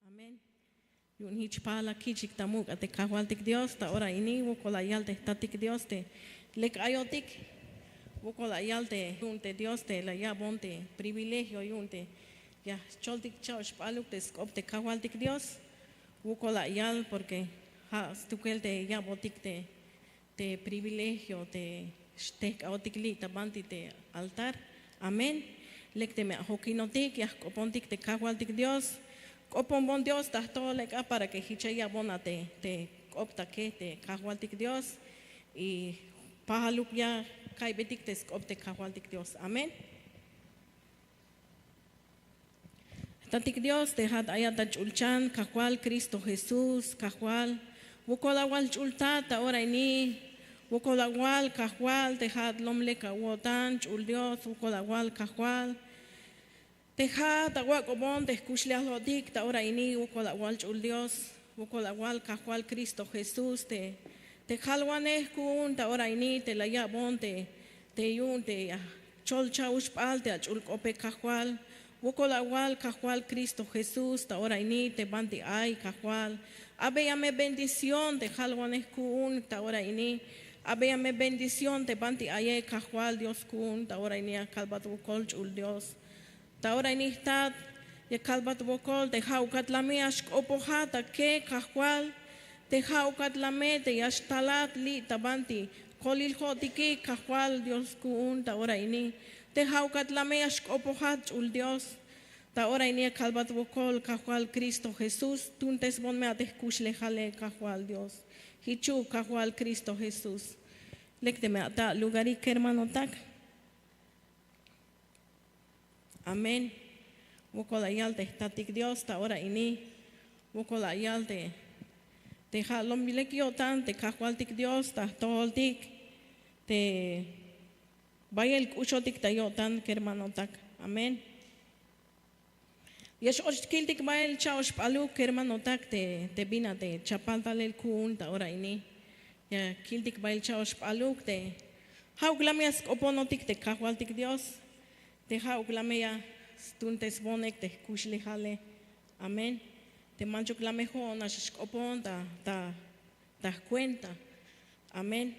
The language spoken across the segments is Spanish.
Amén. Yun hichpala kichik tamuk ate kahwaltik Dios ta ora ini wokolayal te tatik Dios te lek ayotik wokolayal te yunte Dios te la ya bonte privilegio yunte ya choltik chaush paluk te skop te kahwaltik Dios wokolayal porque ha stukel te ya botik te privilegio te stek ayotik li tabanti te altar. Amén. Lek te me hokinotik ya kopontik te kahwaltik Dios. Kopon bon Dios ta todo leka para que hichaya bonate te opta que te kahwaltik Dios y pahaluk ya kaibetik te opte kahwaltik Dios. Amén. Tatik Dios te hat ayata chulchan kahwal Cristo Jesús kahwal wukolawal chulta ta ora ini wukolawal kahwal te hat lomle kawotan chul Dios wukolawal kahwal Teja tagua kobon te escuchleas lodik ta ora ini wokolawal chul Dios wokolawal kahwal Cristo Jesús te jalwanes kun ta ora ini te la ya bon te yun te cholcha uspal te chul kope kahwal wokolawal kahwal Cristo Jesús ta ora ini te banti ay kahwal abeyame bendición te jalwanes kun ta ora ini abeyame bendición te banti ay kahwal Dios kun ta ora ini kalbat wokol chul Dios ta ora ini stat ya kalbat bokol te haukat lame ash opohata ke kahwal te haukat lame te yashtalat li tabanti kolil hotiki kahwal Dios kun ta ora ini te haukat lame ash opohat ul Dios ta ora ini kalbat bokol kahwal Cristo Jesús tuntes bon me ateskush lejale kahwal Dios hichu kahwal Cristo Jesús lekte me ata lugari hermano tak. Amén. Wokolayal te tatik Dios ta ora ini. Wokolayal te halom bilekiotan te kahwaltik Dios ta toltik te bayel kuchotik ta yotan hermano tak. Amén. Yesh kiltik bayel chaosh paluk hermano tak te bina te chapaltalel kun ta ora ini. Ya kiltik bayel chaosh paluk te hauglamias oponotik te kahwaltik Dios. Te hauklameya stuntes bonek te kushlihale. Amén. Te mancho klamejo na shkopon ta cuenta. Amén.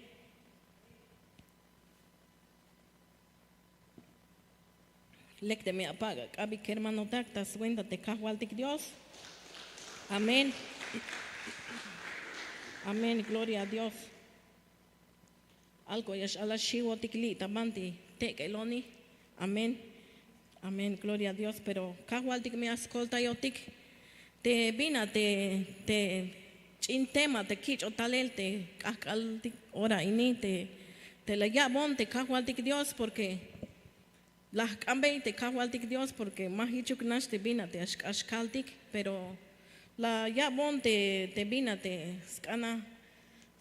Lek te me apaga. Kabi hermano tak ta cuenta te kahwaltik Dios. Amén. Amén. Gloria a Dios. Algo yash ala shiwo tikli tabanti te keloni. Amén. Amén. Gloria a Dios. Pero kahwaltik me ascolta yotik. Te vina te chintema te kich otalel te kahkaltik ora ini te la yabon te kahwaltik Dios porque las cambe te kahwaltik Dios porque más hichuk nash te vina te ashkaltik pero la yabon te vina te skana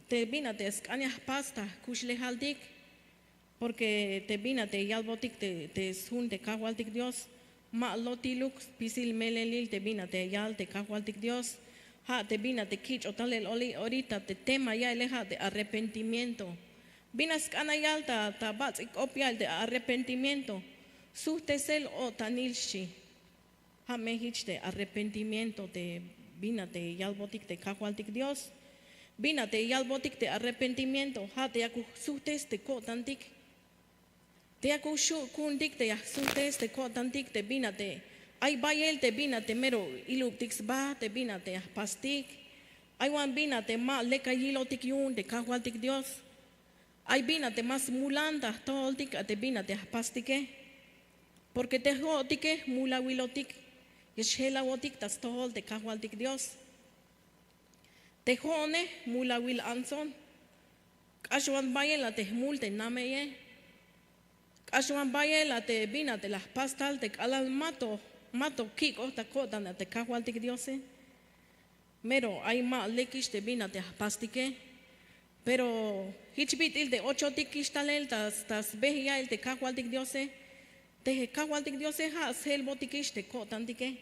te vina te skania pasta kushlehaltik porque te vina te yalbotik te sun te kahwaltik Dios ma lotiluk pisil melelil te vina te yal te kahwaltik Dios ha te vina te kich otalel oli ahorita te tema ya eleja de arrepentimiento vina skana yal ta batzik opial de arrepentimiento suhtesel o tanilshi ha mehich de arrepentimiento te vina te yalbotik te kahwaltik Dios vina te yalbotik te arrepentimiento ha te yaku suhtes te kotantik te aku kundik te yasuntes te kotantik te bina te ay bayel te bina te mero iluptix ba te bina te pastik ay wan bina te ma leka yilotik yun te kahwaltik Dios ay bina te mas mulanda toltik te bina te pastike porque te hotike mula wilotik yeshela wotik tas tol te kahwaltik Dios te hone mula wil anson ashwan bayel te multe nameye Ashwan bayela te bina te las pastal te alal mato kiko ta kotan te kahwaltik Diose. Mero ay ma lekish te bina te pastike. Pero hichbit il de 8 tikish talel tas behia il te kahwaltik Diose. Te kahwaltik Diose ha selbotikish te kotan tike.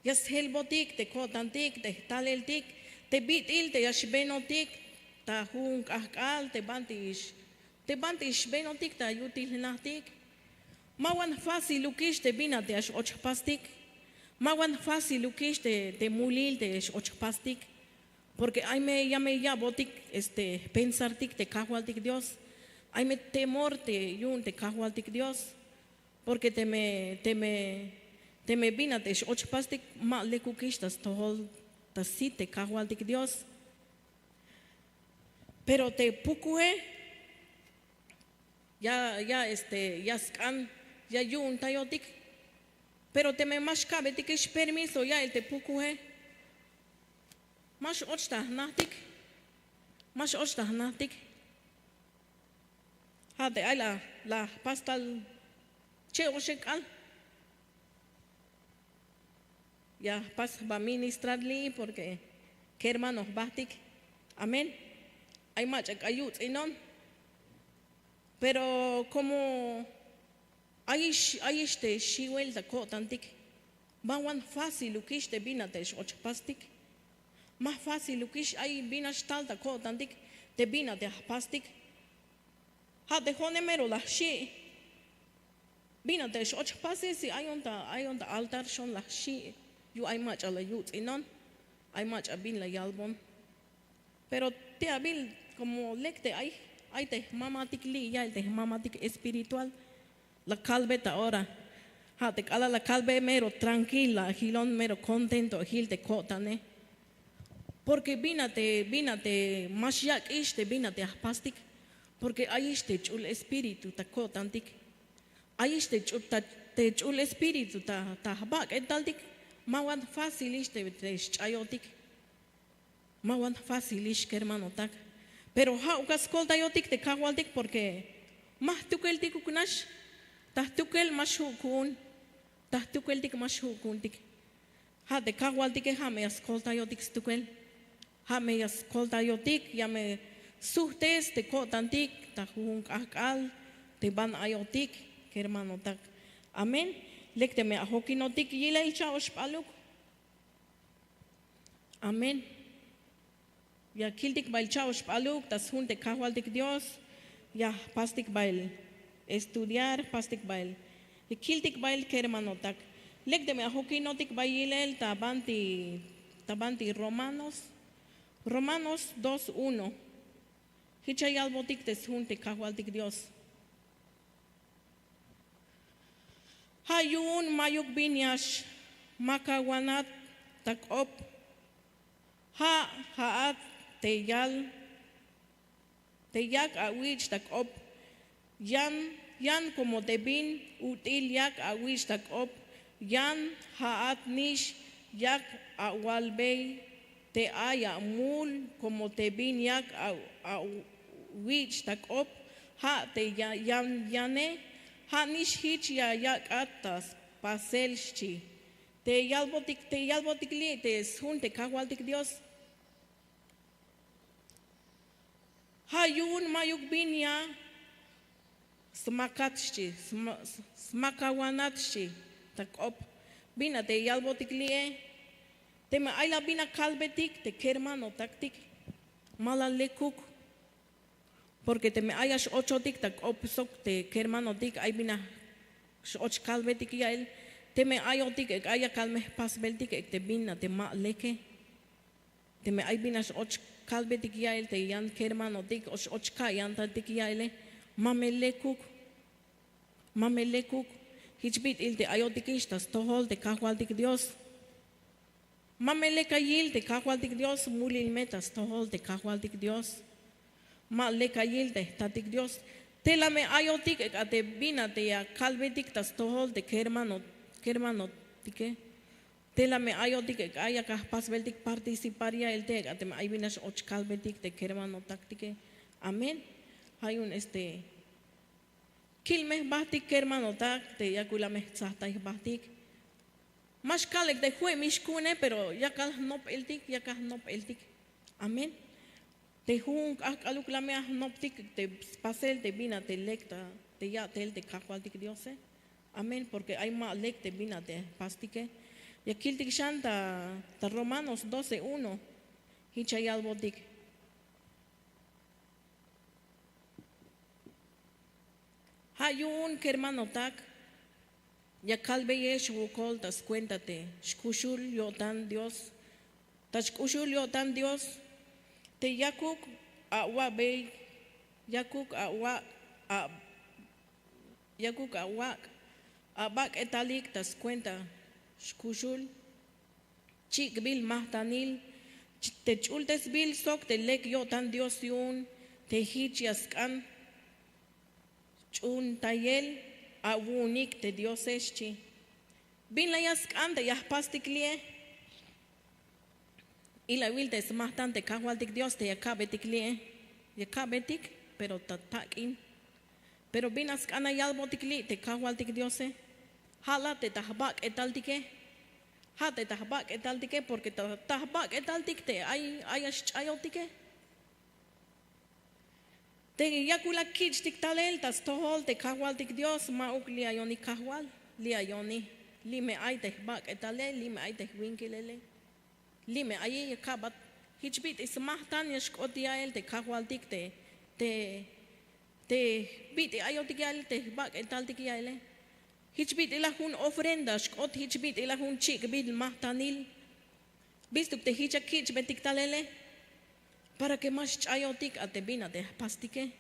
Yas helbotik te kotan tik te talel tik te bit il te yashbenotik ta hun kahkal te bantish. Te bantish benotik ta yutil natik. Mawan fácil lukish te bina te ash och pastik. Mawan fácil ukish te mulil te ochpastik. Porque ya me ya botik pensartik te kahualtik Dios. Hay me temor te yun te kahualtik Dios. Porque te me vina te ochpastik ma le kukishtas tohol tas te kahualtik Dios. Pero te pukue ya scan ya yun tayotik. Pero te me más cabe te que permiso ya el te pukue. Mas ochta nahtik. Mas ochta nahtik. Hade ay la pastal che oshekal. Ya pas va ministrarli porque que hermanos batik. Amén. Hay más ayud y non. Pero como hay shiwel da kotantik. Bawan fácil ukish te binatesh ochpastik. Más fácil ukish hay binas tal da kotantik te binate pastik. Ha de honemero la shi. Binatesh ochpastik si hay on the altar shon la shi. You hay much a la yut y non. Hay much a bin la yalbon. Pero te abil como lecte hay te mamatik li ya te mamatik espiritual. La calveta ahora. Ha te cala la calve mero tranquila, gilón mero contento, gil te cotane. Porque bínate, más ya te bínate a pastik. Porque ahí este chul espíritu ta cotantik. Ahí este chul espíritu ta habak etaltik. Mawan fácil te chayotik. Mawan fácil que hermano tak. Pero ha ukas kolta yotik te kawaltik porque mah tukel tik ukunash. Tah tukel mas hukun. Tah tukel tik mas hukun tik. Ha te kawaltik ha me askolta yotik stukel. Ha me askolta yotik ya me suhtes te kotantik ta hukun akal te ban ayotik que hermano tak. Amén. Lekte me ahokinotik yila icha ospaluk. Amén. Ya kiltik bail chaos paluk, tas junte kahualtik Dios, ya pastik bail estudiar, pastik bail. Y kiltik bail kermanotak. Lek de me ahokinotik bailel tabanti Romanos 2:1. Hichayal botik tes junte kahualtik Dios. Hayun mayuk binyash makawanat takop. Haat Teyag awich takop yan como te bin util yak awich takop yan haat nish yak awalbey te aya mul como te bin yak awich takop ha te yane ha nish hich ya yak atas paselchi te yalbotik li te sunte kawaltik Dios. Hayun mayuk binya smakatshi smakawanatshi takop bina te yalbotik lie te ma ayla bina kalbetik te kermano taktik malalekuk porque te me ayas ochotik takop sok te kermano tik ay bina och kalbetik yael te me ayotik ek aya kalme pasbeltik ek te bina te ma leke te me ay binas och kalbetik yael te yan kermano tik och kayan tatik yaele mamelekuk hichbit il te ayotikistas tohol te kahualtik Dios mamelekayil te kahualtik Dios mulil metas tohol te kahualtik Dios malekayil te tatik Dios te la me ayotik ek ate bina te ya kalbetik tas tohol te kermano tike te la me ayotik ek aya pasbeltik participaria el te ate me aybinas och kalbetik te kermano taktike amén. Hay un kilme bahtik kermano tak te yakula me tzahtai bahtik mas kalek de jue mishkune pero yakal nop eltik amén. Te jun aluk la me noptik te pasel te bina te lekta te ya tel te kahualtik Dios amén porque hay ma lek te bina te pastike ya kiltik shanta ta Romanos 12:1 hichayal botik. Hayun kermano tak Ya calve yesh wukol tas cuéntate. Shkushul yotan Dios. Tas shkushul yotan Dios. Te yakuk awa be. Yakuk awa yakuk awak. Abak etalik tas cuenta. Shkushul. Chik bil mahtanil. Te chultes bil sok te lek yotan Dios yun. Te hich yaskan. Chun tayel. Awunik te Dios eschi. Bin la yaskan te yaspastiklie. Y la vil te smahtan te kahwaltik Dios te yakabetiklie. Yakabetik, pero tatakin. Pero bin askana yalbotikli te kahwaltik Dios. Hala te tahbak etaltike. Ha te tahbak etaltike porque tahbak etaltik te ay ayotike. Te yakula kich tik talel tas tohol te kahwaltik Dios mauk lia yoni kahwal lia yoni lime ay te bak etale lime ay te winkilele lime ay yakabat hichbit ismahtan yashkotiael te kahwaltik te bit ayotik yal te bak etaltik yale hichbit ilahun ofrenda shkot hichbit ilahun chik bil mahtanil bistuk te hicha kich betik talele para que más chayotik ate bina te pastike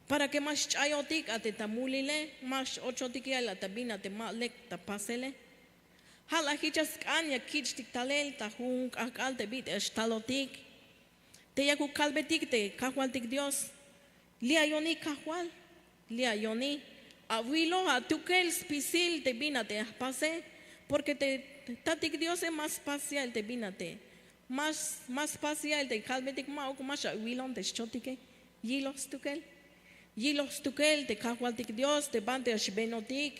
para que más chayotik ate tamulile más ochotik ala tabina te malek ta pasele hala hichas kanya kichtik talel ta hun akal te bit estalotik te yaku kalbetik te kahwaltik Dios lia yoni kahwal lia yoni abuelo a tukel spisil te bina te pase porque te tatik Dios es más pacial te bina te más pacial de calvetic mau más wilon de chotike yilos tukel de kahwaltik Dios de bande ashbenotik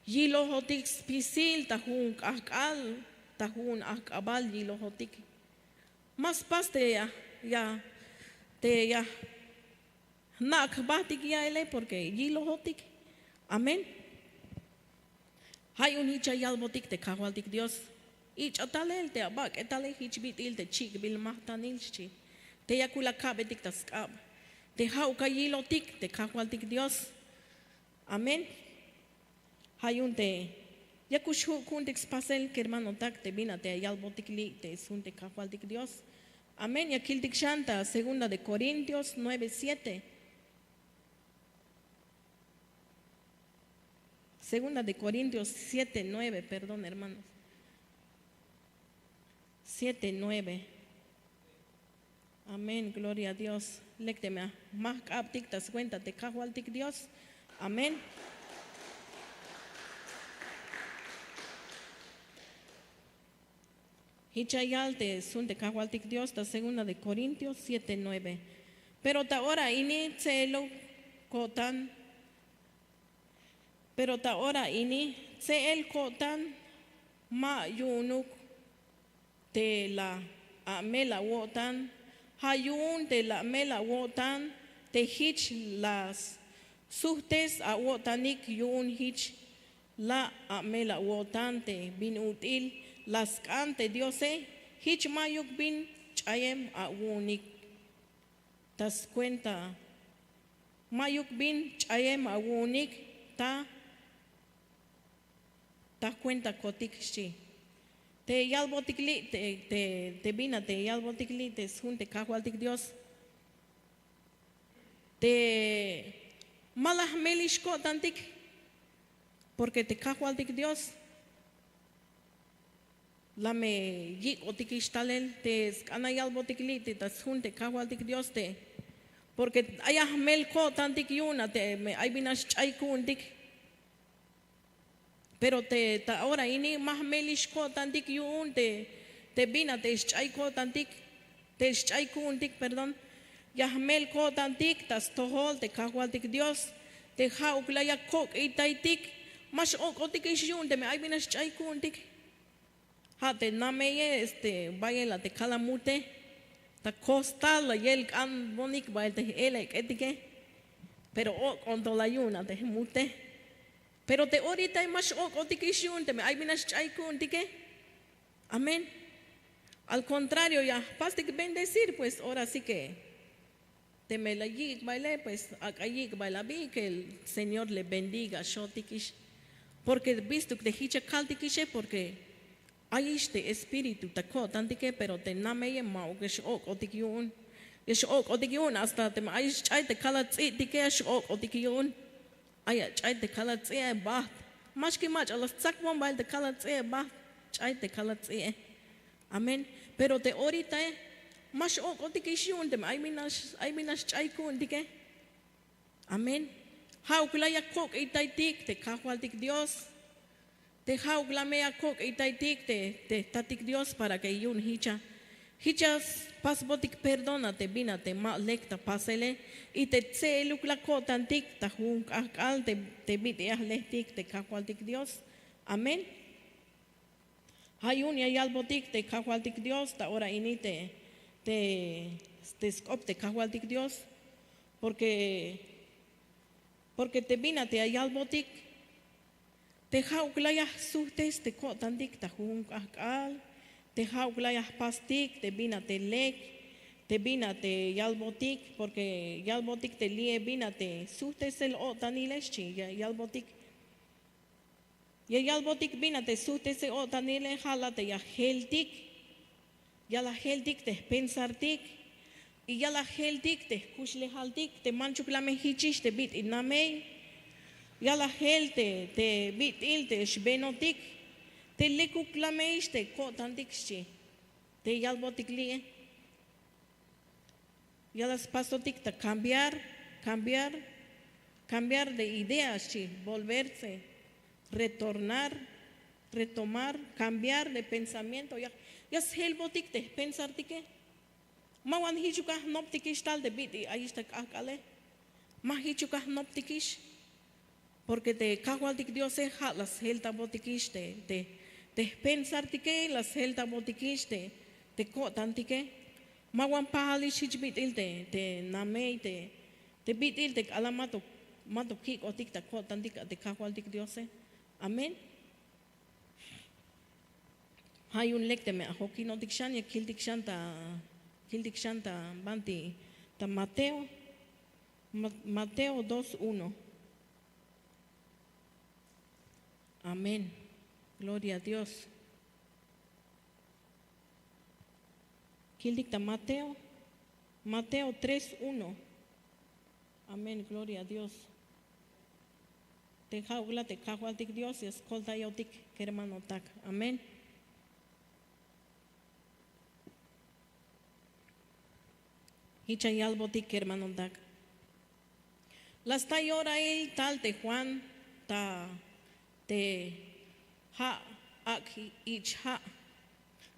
yilohotik spisil tahun akal tahun akabal yilohotik más paste ya nak batik ya ele porque yilohotik amén hay un hicha yalbotik de kahwaltik Dios ich atalel te abak etale hichbit il te chik bil mahtanilchi te yakula kabetik tas kab te hau kayilotik te kahwaltik Dios amén hayun te yakushu kuntik spasel que hermano tak te bina te yalbotik li te sun te kahwaltik Dios amén yakiltik shanta segunda de Corintios 9:7 segunda de Corintios 7:9 perdón hermanos 7:9. Amén, gloria a Dios. Lecteme más aptic tas cuenta te kahwaltik Dios. Amén. Hichayal te sun te kahwaltik Dios ta segunda de Corintios 7:9. Pero ta ora ini celo kotan. Pero ta ora ini cel kotan ma yunuk te la amela wotan hayun te la amela wotan te hich las suhtes a wotanik yun hich la amela wotan te bin util las cante diose hich mayuk bin chayem a wunik tas cuenta mayuk bin chayem a wunik ta cuenta kotik shi te yalbotikli te bina te yalbotikli te sunte kahwaltik Dios te malah melishko tantik porque te kahwaltik Dios la me yik otikishtalel te ana yalbotikli te sunte kahwaltik Dios te porque ayah melko tantik yuna te me ay binash chaykuntik pero te ahora ini más melishko tantik yun te bina te chayko tantik te chaykuntik perdón yahmel ko tantik tas tohol te kahwaltik Dios te hauklaya kok itaitik mas otik yun te me ay bina chaykuntik ha te nameye vaya te kalamute ta costal la yel kan bonik ba te elek etike pero onto la yuna te mute pero te ahorita más otikishun te me ay binas chaykun tike amén al contrario ya pastik bendecir pues ahora sí que te me la yik baile pues acá yik baila vi que el Señor le bendiga shotikish Porque visto que te hicha caltiquiche porque hay este espíritu taco tantique pero te name mau que shok otikiun. Shok otikiun hasta te ay chay te kalatsi tike shok otikiun. Ay chay te kalatsi ba. Más que más a las tsakwan bail te kalatsi ba. Chay te kalatsi. Amén. Pero te ahorita más ok otikishun te ay minas chay kun tike. Amén. Hauklaya kok itaitik te kahualtik Dios. Te hauklamea kok itaitik te tatik Dios para que yun hicha. Hichas pasbotik perdónate bínate ma lecta pasele y te tse lukla kotantik ta hun akal te bite ahlehtik te kahualtik Dios. Amén. Hayun ya yalbotik te kahualtik Dios ta ora inite te skop te kahualtik Dios porque te vina te ayalbotik te hauklaya suhtes te kotandik ta hun akal te hauklaya pastik te vina te lek te vina te yalbotik porque yalbotik te lie vina te suhtes el otanileshi yalbotik yalbotik vina te suhtes el otanile halate ya heltik ya la heltik te pensartik y ya la heltik te kushle haltik te manchuklame hichish te bit inamei ya la helte te bit ilte shbenotik te lekuklame te kotantik shi te yalbotik lie ya las pasotik te cambiar de ideas shi volverse retomar cambiar de pensamiento ya helbotik te pensartike Mawan hichukah noptikish tal de biti ahí está akale. Ma hichukah noptikish porque te kahualtik Dios las helta botikish te pensartike las helta botikish te kotantike. Mawan pahalish hichbitil te namei te bitil te alamato mato kik otik ta kotantika te kahualtik Dios. Amén. Hay un lecte me ahoki no dikshan ya kil dikshan ta banti ta Mateo 2:1. Amén. Gloria a Dios. Kildik ta Mateo 3:1. Amén. Gloria a Dios. Te jaula te kahualtik Dios y escolta yotik hermano tak. Amén. Hichayalbotik hermano tak. Las tayora el tal te Juan ta te ha ak ich ha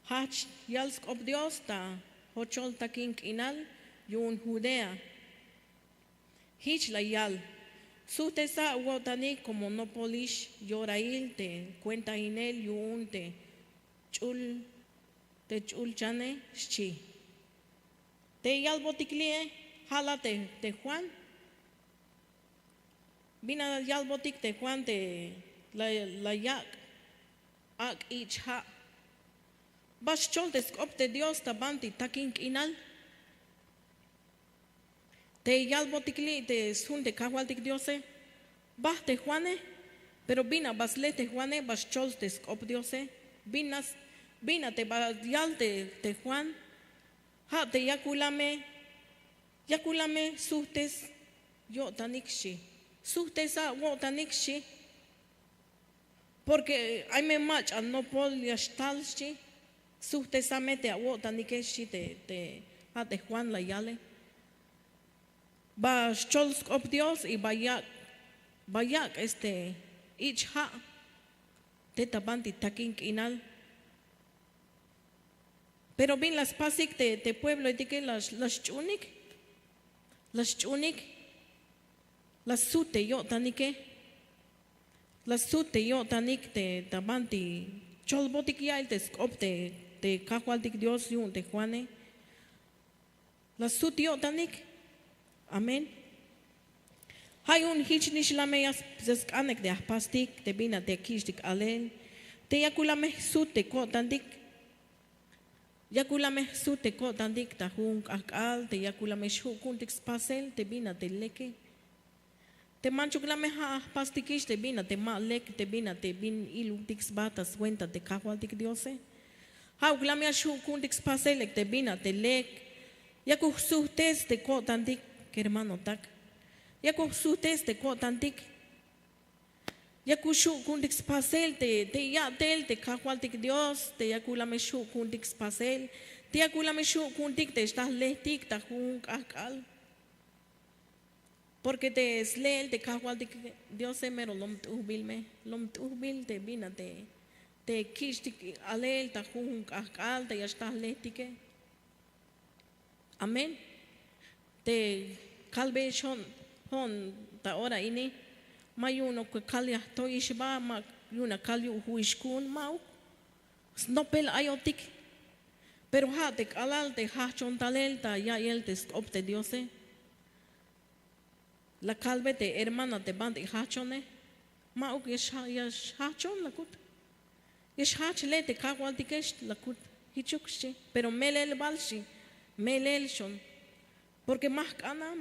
hach yalsk ob Dios ta hochol takin inal yun Judea. Hich la yal sutesa wotani como no polish yorail te cuenta inel yun te chul chane shi. Te yalbotiklie halate te Juan. Bina yalbotik te Juan te la yak ak ich ha. Bas choltes opte Dios tabanti takin inal. Te yalbotikli te sun te kahualtik Diose. Bah te Juane. Pero bina basle te Juane bas choltes op Diose. Bina te yal te Juan. Ha te yakulame suhtes yo tanikshi. Suhtesa wo tanikshi. Porque hay me mach a no pol yastalshi. Suhtesa mete a wo tanikeshi te Juan la yale. Ba cholsk op Dios y bayak ich ha te tabanti takin inal. Pero bien las pasik te pueblo y que las chunik las sute yo tanike las sute yo tanik te tabanti cholbotik ya el te skop te kahualtik Dios yun te Juane las sute yo tanik. Amén. Hay un hichnish lameyas zeskanek de pastik te bina te kishtik alel te yakulame sute ko tandik yakulame sute ko tandik ta hung akal te yakulame shukuntik spasel te bina te leke Te manchuklame ha pastikish te bina te ma lek te bina te bin ilutix batas cuenta te kahualtik diose. Ha uklame ashu kuntix paselek te bina te lek. Ya ku suhtes te kotantik que hermano tak. Ya ku suhtes te kotantik. Ya ku shu kuntix pasel te ya tel te kahualtik dios te ya kulame shu kuntix pasel. Te ya kulame shu kuntik te estás lehtik ta hun akal. Porque te sleel te kahualtik Dios se mero lom tuhbil te bina te kishtik alel ta hun akal te ya estás lehtike. Amén. Te kalbe hon ta ora ini mayuno que kalya to ishba ma yuna kalyu huishkun mau snopel ayotik. Pero ha te alal te ha chontalel ta ya el te opte Diose. La calve te hermana te band y hachone. Ma uk yesh hachon la kut. Yesh hach le te kawaltikesh la kut. Hichukshi. Pero melel balshi. Melel shon. Porque más cana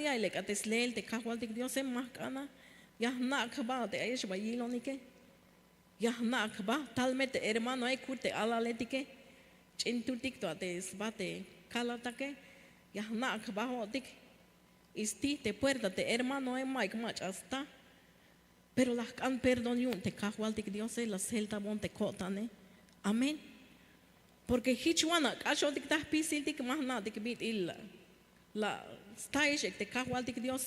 ya le cates leel te kawaltik Dios en más cana. Ya na akaba te ayesh bayilonike. Ya na akaba talmente hermano ay kute alaletike. Chintutik to te sbate kalatake. Ya na akaba hotik. Isti te puerta te hermano en Mike mach hasta. Pero las can perdón yun te kahualtik Dios la celta bon te kotane. Amén. Porque hichwana kashotik tas pisiltik más nada que bit illa. La staishek te kahualtik Dios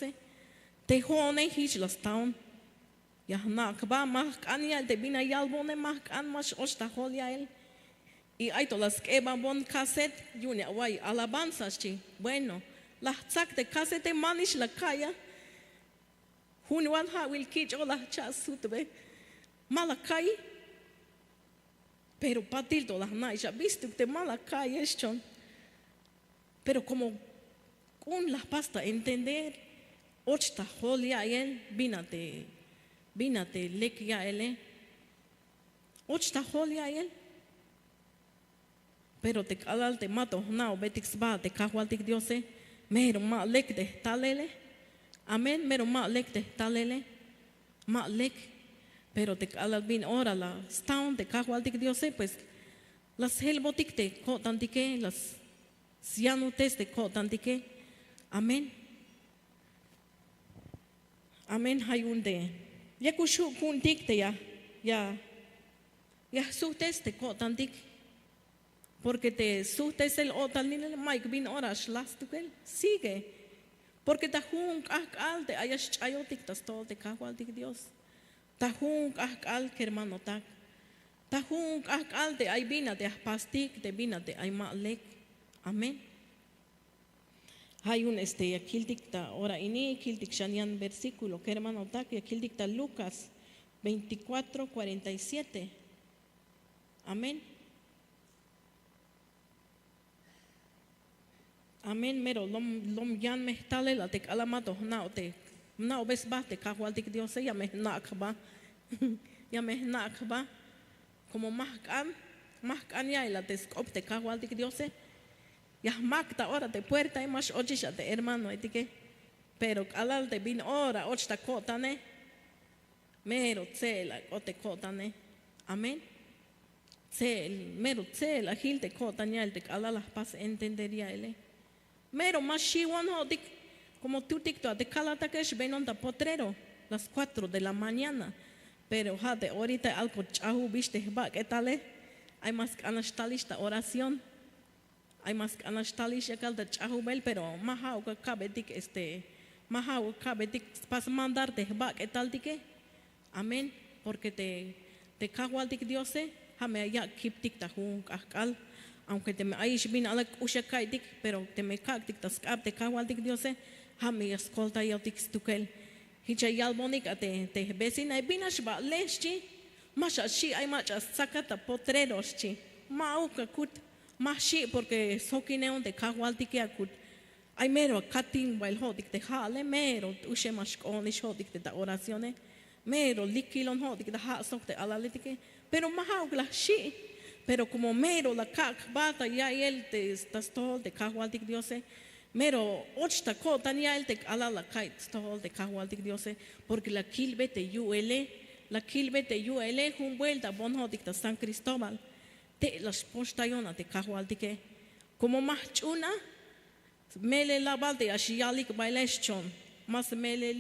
te hone hich las town. Ya na kba más anial te bina yalbone más an más osta holia el. Y hay todas las que bon cassette yunia guay alabanzas chi. Bueno. La tzak te cassette manish la kaya. Hunwan ha will kitch o la chasutbe. Malakai. Pero patilto las naisha. Viste te malakai eschon. Pero como con la pasta entender. Ochta holia el. Binate lekia ele. Ochta holia el. Pero te calal te mato now betix ba te kahualtik Diose. Mero ma lek de talele. Amén. Mero ma lek de talele. Ma lek. Pero te calal bin ora la stown te kahualtik Diose. Pues las helbotik te kotantike. Las sianutes te kotantike. Amén. Amén hayunde. Ya kushu kuntik te ya sutes te kotantik. Porque te sustes el otal ni el Mike bin oras las tukel sigue porque ta jun al te ayas chayotik tas todo te kahualtik Dios ta jun al que hermano tak ta jun al te ay bina te pastik te bina te ay malek. Amén. Hay un yakiltik ta ora ini kiltik shanian versículo que hermano tak yakiltik ta Lucas 24:47. Amén. Amén, mero, lom yan me tale la te calamato, na ves ba te kahualtik Dios, ya me nakba, ya me nakba, como más can ya la te scop te kahualtik Dios, ya makta ahora te puerta y más ochisha te hermano, etique, pero alal te bin ora, ochta kotane, mero tsela, o te kotane, amén. Mero tsela, gil te kotanya, el te alal las pas entendería ele. Mero más shiwan hodik como tú ticto de calatakesh venon da potrero las 4 de la mañana. Pero de ahorita algo chahu viste ba qué tal hay más anastalista oración. Hay más anastalista cal de chahu bel pero mahau que cabe dik mahau cabe dik pas mandarte ba qué tal dike. Amén. Porque te kahual dik Diose hame ya kip dik ta hun akal. Aunque te me aish bin alak ushakaitik, pero te me kaktik tas kap te kawaltik Diose, hami escolta yotik stukel. Hicha yalbonik te vecina binash ba leschi, masha shi ay machas sakata potreroshi, mauka kut, mashi porque sokineon te kawaltik yakut. Ay mero katin while hodik te hale, mero ushe mashkonish hodik te oracione, mero likilon hodik te ha sok te alalitike, pero mahaugla shi. Pero como mero la cac bata ya él te estás todo de kahualtik Diose Mero, ochta kotan ya el te ala la kait, todo de kahualtik Dios, porque la kilbete yuele, un vuelta bonhodik de San Cristóbal, te las postayona de kahualtik, como más chuna, mele la balde ashialik baileshon, más mele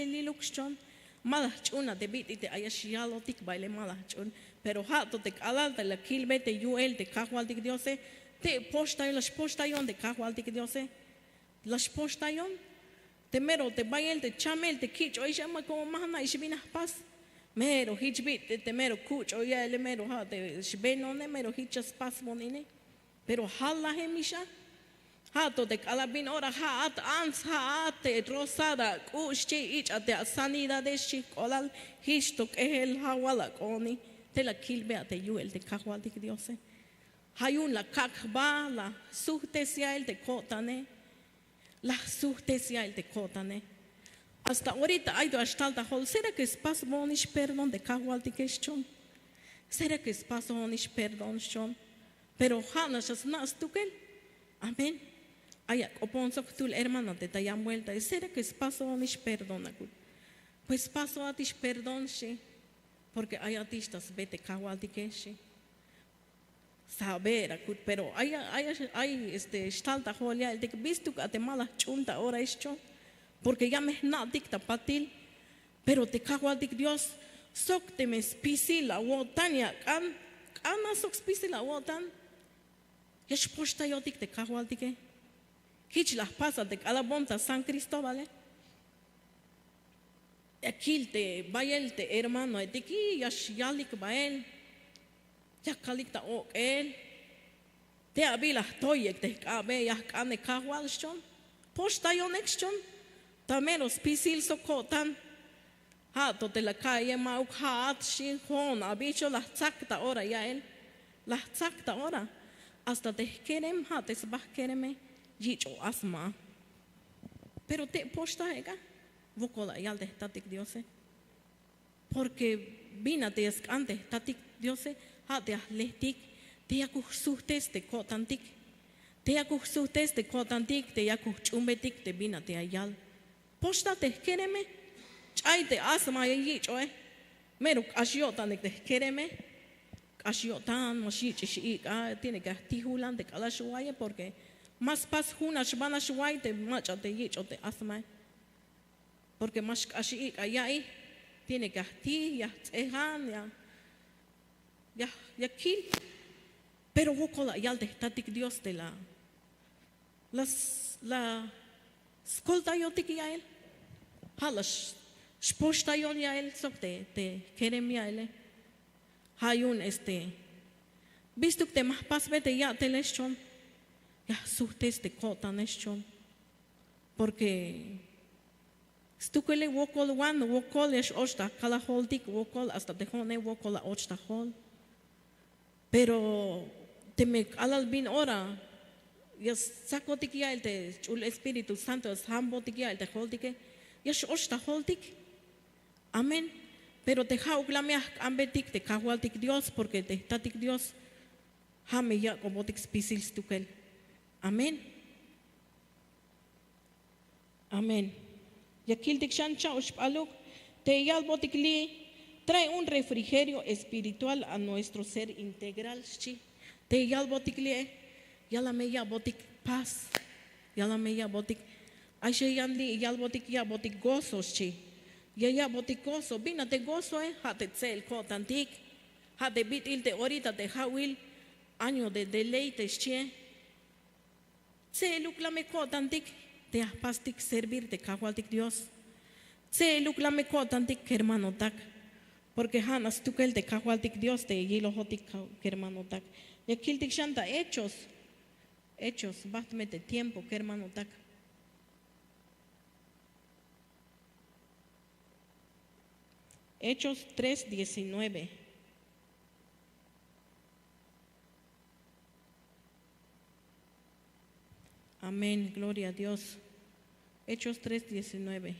liluxchon, mala chuna de bit de ayashialotik baile mala chun, pero hato de ala de la kilbete yuel de kahualtik Dios, te postayon, las postayon de kahualtik Dios, las postayon, te mero, te bail, te chamel, te kich, oye, llama como mahana y shibina paz, mero, hitchbit, te mero, kuch, oye, el mero, ha, te shbenone, mero, hitchas paz monine, pero hala hemisha, hato de calabin, ora, ha, at, ans, ha, te, rosada, kuchi, ich, at, sanidad de shikolal, hishtok, el hawala, oni, te la kilbe, te yuel, de kahualtik Dios, Hayun la kakba, la suhtesia el de kotane, la suhtesia el de kotane. Hasta ahorita hay do hasta hol. ¿Será que es paso bonish perdón de kahualtikeshon? ¿Será que es paso bonish perdón shon? Pero hanas as nas tukel. Amén. Ayak oponsok tul hermano de tayam vuelta. ¿Será que es paso bonish perdón? Pues paso atish perdón she. Porque hay atistas vete kahualtikeshi. Saber, pero hay stalta jolia el de que visto que te mala chunta ahora esto, porque ya me na dicta patil, pero te cago al Dios, sok te me spisi la wotania, ana sok spisi la wotan, ya es posta yo te cago al dique, hich las pasa de calabonta San Cristóbal, aquí te vaya el te hermano, de aquí ya yalik bael. Ya kalikta o el te abila toyek te kabe ya kane kahwalshon posta yonexchon tameros pisil sokotan ha to te la calle mauk hat shin hon abicho la tzakta ora ya el la tzakta ora hasta te querem ha te sabah quereme jicho asma pero te posta ega vokola yal de tatik diose porque vina te escante tatik diose ha te atletik, te yakuhsuhtes te kotantik, te yakuhsuhtes te kotantik, te yakuhchumbetik te bina te ayal. Posta te quereme, chay te asma yayicho meruk ashiotan te quereme, ashiotan, moshichi, tiene que tihulan de kalashuaye porque más pas hunas van a shuay te macha te yicho te asma. Porque más ashi ayay, tiene que ti ya tsehan ya kill, pero vocola ya de tatik Dios de la skolta yo tiki ya él, halas sposta yo ya él sok te querem ya él, hayun visto que más pas vete ya te leshon, ya suhtes te kotan leshon, porque stukele wokol wan wokol es osta kala holdik wokol hasta de hone wokol osta hol. Pero te me alal bin ora, ya saco tikia el te chul Espíritu Santo es hambo tikia el te holdike, ya osta holdik, amén. Pero te jauglamia ambetik te kahualtik Dios porque te tatik Dios, hame ya como tik spisil stukel, amén, amén. Ya kiltik shan chao shpaluk, te yal botik li. Trae un refrigerio espiritual a nuestro ser integral. Te yal botik lie, yala me ya botik paz, yala me ya botik. Aisha yandi yal botik ya botik gozo chi. Ya botik gozo, bina te gozo ha te tsel kotantik, ha te bitil te ahorita te hawil año de deleite chi. Se lukla me kotantik, te apastik servir te kahualtik Dios. Se lukla me kotantik hermano tak. Porque Hanas tukel de kahualtik Dios te yilo hotik hermano tak. Ya kiltik shanta hechos, bastante de tiempo que hermano tak. Hechos 3:19. Amén, gloria a Dios. Hechos 3:19.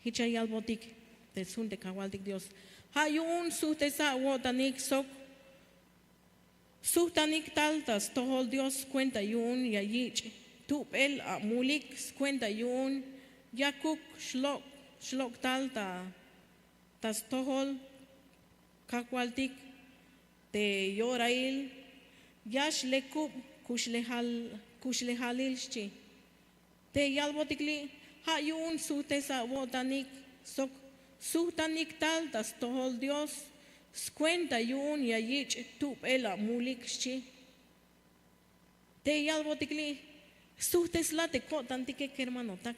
Hichayal botik de sun de kahualtik Dios. Hayun suhtesa wotanik sok suhtanik taltas tohol Dios cuenta yun yayich tup el a mulik cuenta yun yakuk shlok tal tas tohol kakwaltik te yorail yash lekup kushlehalilchi te yalbotikli ha yun sutesa botanik sok sutanik tal tas tohol Dios cuenta yun yayich tup el a mulikchi te yalbotikli suhtesla te kotantike hermanotak.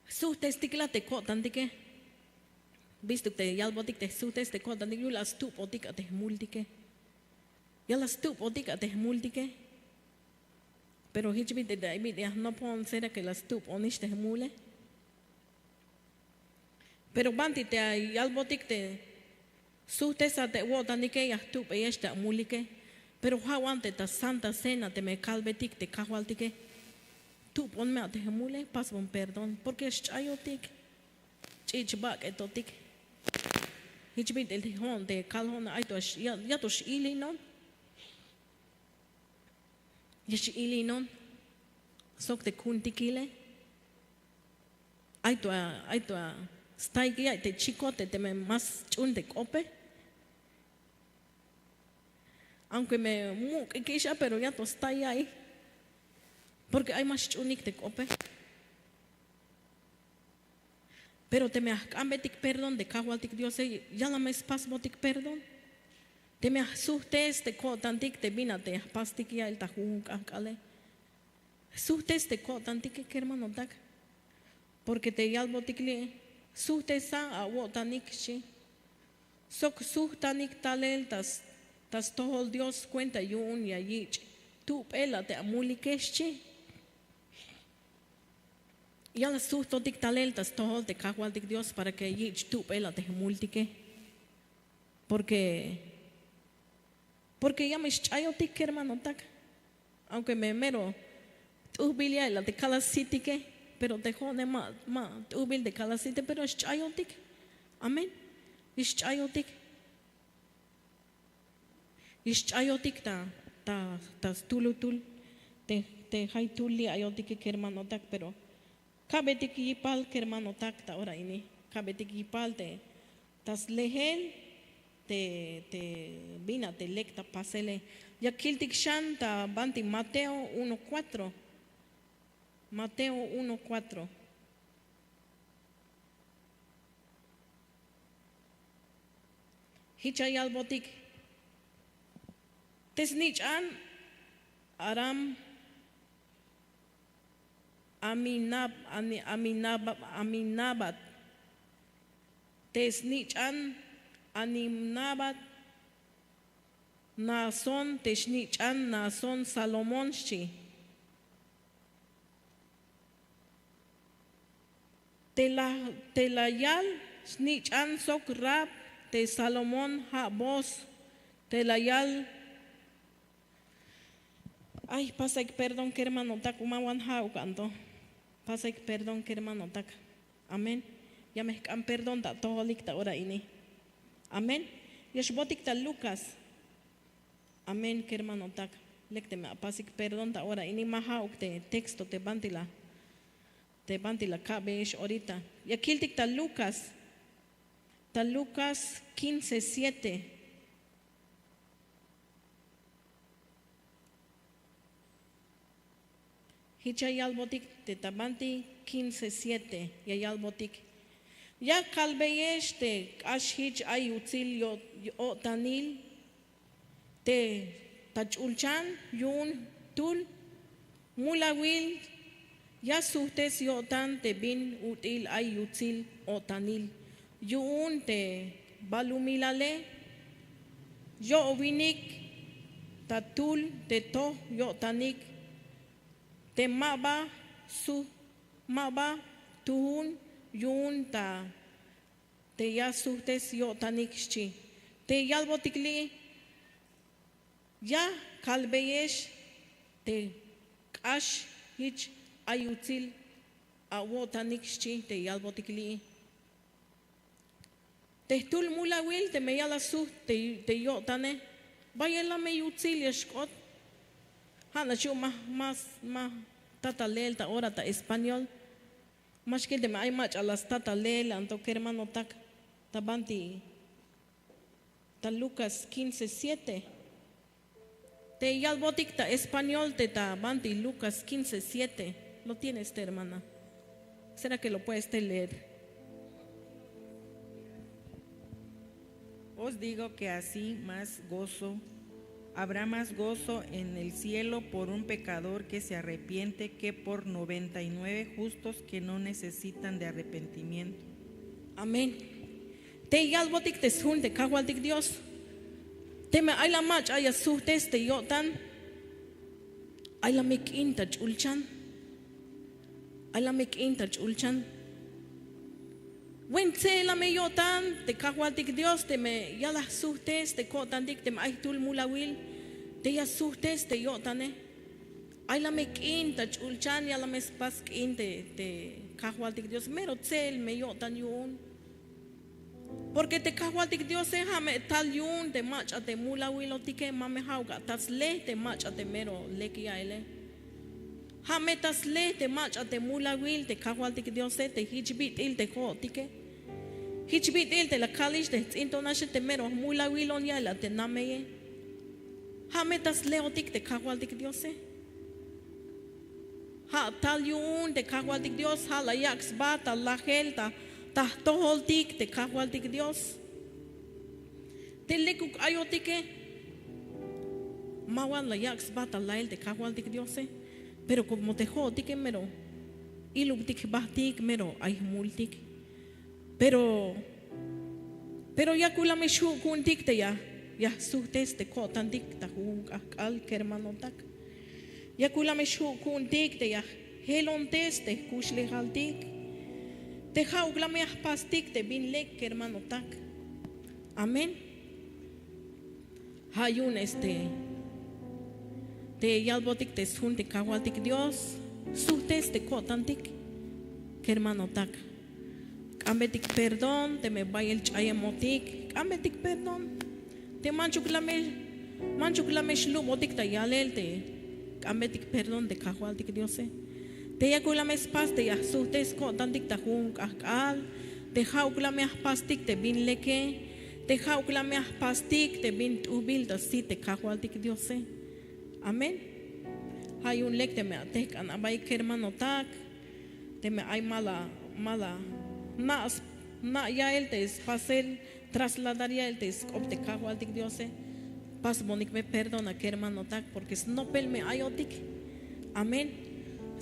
Suhtes tikla te kotantike. Visto te yalbotik te suhtes te kotantike yu las tup otika te multike. Ya las tup otika te multike. Pero hichbit de daibit ya no pon será que las tup onish te mule. Pero banti te yalbotik te suhtesa te wotantike ya tup eyesta mulike. Pero hawante ta santa cena te me calbetik te kahwaltike. Tu ponme a te mule, pas bon perdón, porque es chayotik, chichbak etotik. Hichbit el hon de calhon aitos, ya tos ilinon. Yesh ilinon, sok te kuntikile. Aito staigi, te chicote, te me más chun de cope. Aunque me muk ikisha, pero ya tos está ahí. Porque hay más chunik te cope. Pero te me ambetik perdón de kahualtik Dios ya la mes pas botik perdón. Te me suhtes te kotantik te vina te pastik ya el tajun kakale. Suhtes te kotantik que hermano tak. Porque te yalbotik li suhtes a wotanik chi. Sok suhtanik talel tas tohol Dios cuenta yun ya yich. Tu pela te amulikeshi. Ya la susto dik taleltas todo de kahualtik Dios para que yich tu pela te multike. Porque ya me chayotik hermano tak. Aunque me mero tu bilia la de cada sitike, pero te jone ma tu bil de cada sitike, pero es chayotik. Amén. Es chayotik. Es chayotik ta tulutul te hay tuli ayotik que hermano tak, pero kabetik yipal que hermano tak ta ora ini kabetik yipal te tas lehel te vina te lecta pasele ya kiltik shanta banti Mateo 1:4 Mateo 1:4 hichayal botik tesnichan aram Aminabat tesnichan animnabat nason tesnichan nason Salomonshi telayal snichan sok rab te Salomón ha bos telayal. Ay, pasa que perdón que hermano tak umawan hau canto. Pasa que perdón que hermano tak. Amén. Ya me can perdón ta todo licta ora ini. Amén. Yeshbotik ta Lucas. Amén que hermano tak. Lecte me pasa que perdón ta ora ini mahau te texto te bantila cabe ahorita. Ya kiltik ta Lucas 15:7. Hichayal botik te tabanti 15:7 yayal botik. Ya kalbeyesh te ashich ay utzil yo tanil te tachulchan yun tul mulawil ya suhtes yo tan te bin util ay utzil o tanil yun te balumilale yo ovinik tatul te to yo tanik te maba tuhun yun te ya suhtes yo tanikchi te yalbotikli ya kalbeyesh te ash hich ayutil awo tanikchi te yalbotikli Te tul mula will te me yala su te yo tane. Vaya la me yutzil yeshkot. Hana chu más tata lel ta ora ta español. Más que te me hay mach a las tata lel anto que hermano tak tabanti ta Lucas 15:7. Te yalbotik ta español te tabanti Lucas 15:7. Lo tienes te hermana. ¿Será que lo puedes te leer? Os digo que así habrá más gozo en el cielo por un pecador que se arrepiente que por 99 justos que no necesitan de arrepentimiento. Amén. Te yalbotik te sun te kawaltik Dios. Te me ay la mach ay suhtes te yotan. Ay la mik intach ulchan. Ay la mik intach ulchan. When te la me yotan te kawaltik Dios te me ya las suhtes te kotandik te me ay tul mulawil te ya suhtes te yotane. Ay la me intach ulchan ya la me spask te kawaltik Dios mero tsel me yotan yun. Porque te kawaltik Dios se jame tal yun te macha te mulawil o tike mame hauga tas le te macha te mero leki aile. Jame tas le te macha te mulawil te kawaltik Dios se te hichbit il te ko tike. Hichbit il te la kalish te intonashe te mero mulawil on ya la te nameye. Jame tas le o tik te kawaltik Dios se. Ha tal yun te kawaltik Dios ha la yaks bata la gelta. Ta toholtik te kawaltik Dios. Te lekuk ayotike. Mawan la yaks bata lael te kawaltik Dios. Pero como te jotike mero. Iluktik bahtik mero ay multik. Pero ya kula me shu kuntik te ya suhtes te kotantik ta hung al kermanotak. Ya kula me shu kuntik te ya helontes te kushlehaltik. Te jaugla me pastik te bin lek hermano tak. Amén. Hayun te yalbotik te sun te kawaltik Dios. Suhtes te kotantik hermano tak. Ambetik perdón te me vaya el chayamotik. Ambetik perdón. Te manchukla me shlubotik ta yalel te. Ambetik perdón te kawaltik Dios. Te yakula me spaste ya suhtes ko tantik ta hung akal. Te jaukla me pastik te bin leke. Te jaukla me pastik te bin ubil da si te kawaltik Dios. Amén. Hay un lek te me atek an abay hermano tak. Te me ay mala na ya el te pasel trasladaría el te opte kawaltik Dios. Pas bonik me perdona hermano tak porque snopel me ayotik. Amén.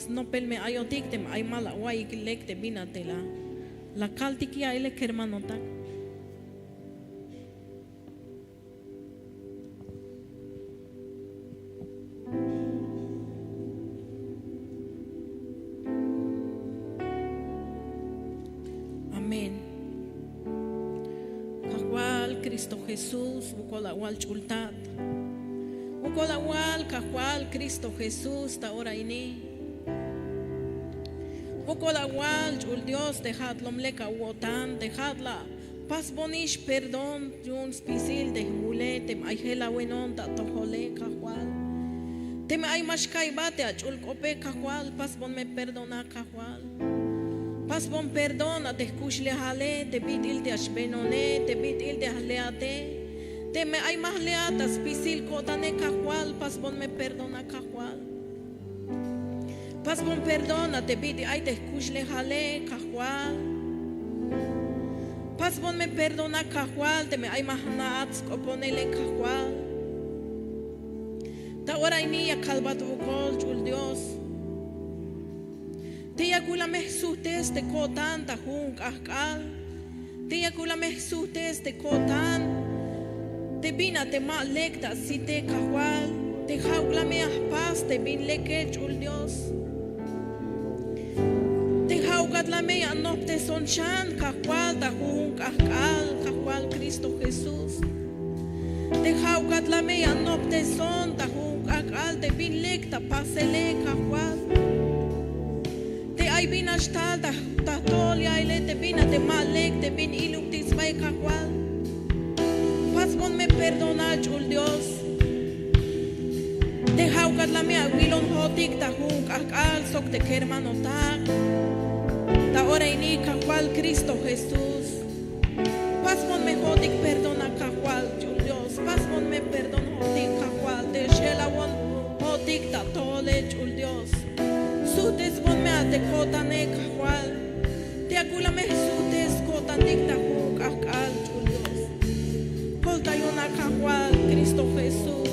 No pelme ayotik tem ay mala guay lek te binate la kaltiki ay lek hermano tak. Amén. Kahual Cristo Jesús bukola wal chultat. Bukola wal kahual Cristo Jesús ta ora ini. Bukola wal chul Dios dejadlom leka wotan dejadla pas bonish perdón yun spisil de mule tem ay hela wenon ta tohole kahual. Tem ay mashkay bate achul kope kahual pas bon me perdona kahual. Pas bon perdona te kushle hale te bitil te ashbenone te bitil te haleate. Te me ay mahleata spisil kotane kahual pas bon me perdona kahual. Pas bon perdona te bidi ay te kushle hale kahual. Pas bon me perdona kahual te me ay mahnaat skoponele kahual. Ta ora iniya kalbat ukol chul Dios. Te yakula me suhtes te kotan ta hung akal. Te yakula me suhtes te kotan. Te bina te ma lekta si te kahual. Te jaugla me ahpas te bin leke chul Dios. Te la me anopte son chan kahual ta hung akal kahual Cristo Jesús. Te jaugat la me anopte son ta hung akal te bin lek ta pasele kahual. Te ay bin ashtal ta tolia ile te bin te malek te bin iluk tis pay cajual. Paz ponme perdonar, chul Dios. Deja ugat la mia wilon hotik ta huk akal sok te hermano ta. Ta ora ini cajual Cristo Jesús. Paz ponme hotik perdona cajual, chul Dios. Paz ponme perdon hotik cajual. De shela won hotik ta tole, chul Dios. Sutes ponme a te kota ne cajual. Te acula me sutes kota dicta huk akal, chul Dios. Colta yona cajual Cristo Jesús.